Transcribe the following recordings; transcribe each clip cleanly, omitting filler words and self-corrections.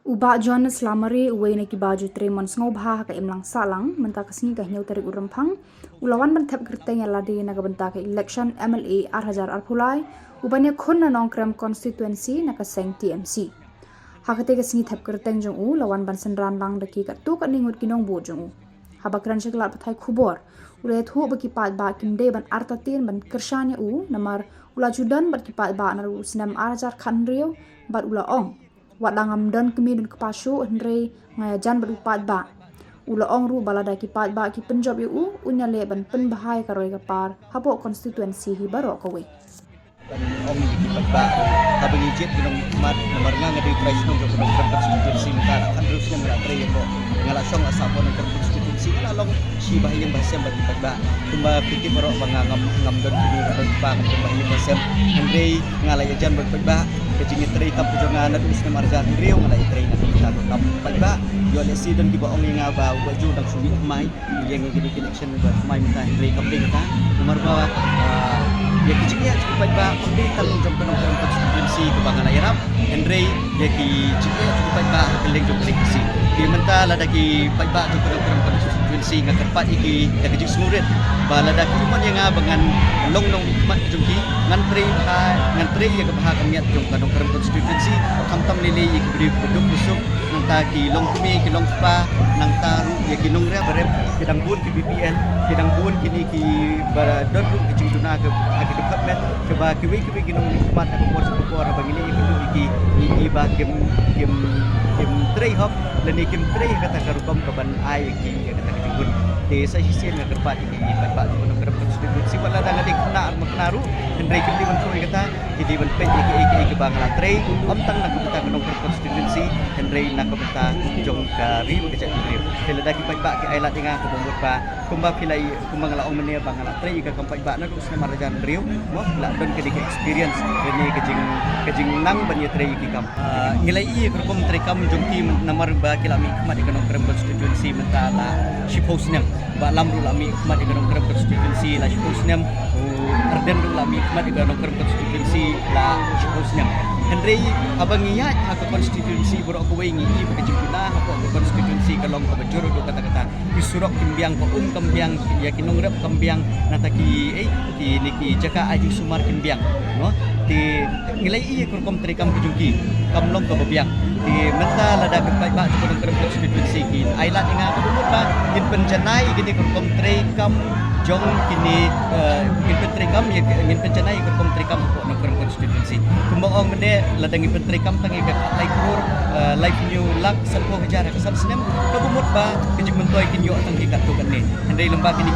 Uba Johannes Lamari uwe na ki baju tremon sngob ha ka imlang salang menta kasni ka hiau tarik urampang ulawan bantap gerteng ladi na ka benta ka election MLA Arhajar Arpulai ubanya khon na nongkrem constituency na ka seng TMC hakate kasni thap gerteng jong u lawan ban senran lang daki ka tu ka ningut kinong bo jong u habakran sheklat pathai khubor ule thu baki pat ba kimde ban artatin ban kershanya u namar ula judan bat ki pat ba na ru snam Arhajar Khanrio bat ula ong wadangam dan kemidun kepashu Henry ngayajan berupat ba ula ong ru balada ki pat ba ki penjob yu unya le ban pen bahai karoi kapar hapo constituency hi baro kowe ong ki pat ba habang ijit binong mat nomor nga ngadi price no jok ng constituency ka kan terus nga ngala ko ngala song asapo ng constituency lalong si bahayang basem bat pat ba tumba piti baro mangangam ngam don kini don pa ng bahayang basem Henry ngala yajan bat ba kajing itray tap pujongan na dus na marjan Rio ngala itray na kita tap pat ba yo le si don giba ong nga ba waju dang suwi mai yang ngidi connection ba mai mita Henry kaping ta nomor ba ya kiciknya cukup ba kundi talong jom kanong constituency ko ba ngala yarap Henry ya ki ciknya cukup ba keling jom eleksi di menta lada ki ba jom kanong constituency nga kerpat iki kajik smurit ba lada ki man yang bangan long mat jom ki ngantri ya kabah kamiat jom kanong constituency kamtam nili iki beri beduk busuk nang ta ki long kumi ki long pa nang taru ya ki nong re barep kidang bun ki BPN kidang bun kini ki baradon ki cingtuna ke department coba kiwi ginong nikmat aku por bangini iki ba game tray hop leni game tray kata karukom kaban ai ki kata kijun desa sisir nga kerpat iki ba kono kerap konstitusi wala da ngadi na maknaru Henry kim di man ko kata idi man pet iki ba ngala tray amtang na kita kanong konstitusi Henry na kabata jong kari kecak grip kila dagi ba ki ai latinga ko bumbut pa kumba pilai kumba ngala ong menia ba ngala tray ka kampai ba na dus na marajan Rio mo la don ke experience ini kejing nang banyak tray ki kam ngilai i kerkom tray kam jong ki namar ba kilami kmat kanong konstitusi mentala shipos nem ba lamru lami kmat kanong konstitusi la shipos nem arden lami kmat kanong konstitusi la shipos nem Henry abang iya aku konstitusi borok ko wingi i kejinguna aku konstitusi kalong ko bajuro do kata-kata isurok kimbiang ko kambiang ya kinongrep kambiang nataki ki niki jaka aji sumar kimbiang no ti ngilai i kurkom trikam kujungki kamlong ko babiang ti menta lada kepai ba ko konstitusi ki ai la tinga ko ba in penjanai gini kurkom trikam jong kini in trikam ya in penjanai kurkom trikam ko no konstitusi kumbaong mende ladang in trikam tangi ka lai kur life new luck sapo hajara kasab sinem kabumut ba kejing mentoy kinyo tangi katu kanne andai lembah kini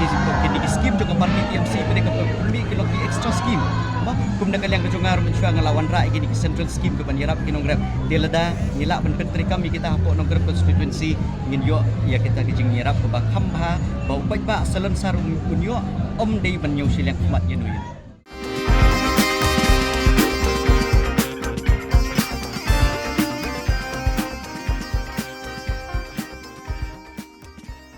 scheme jong parti TMC pede ka pembi kilo ki extra scheme ba kum na kalyang kajungar mensyua ngalawan ra kini central scheme ke banjarap kinong grab dia lada ngila ben trikam kita hapo nong grab constituency ngin yo ya kita kejing nyerap ba khamba ba upai ba salan sarum kunyo om dei banyo silang mat yenuy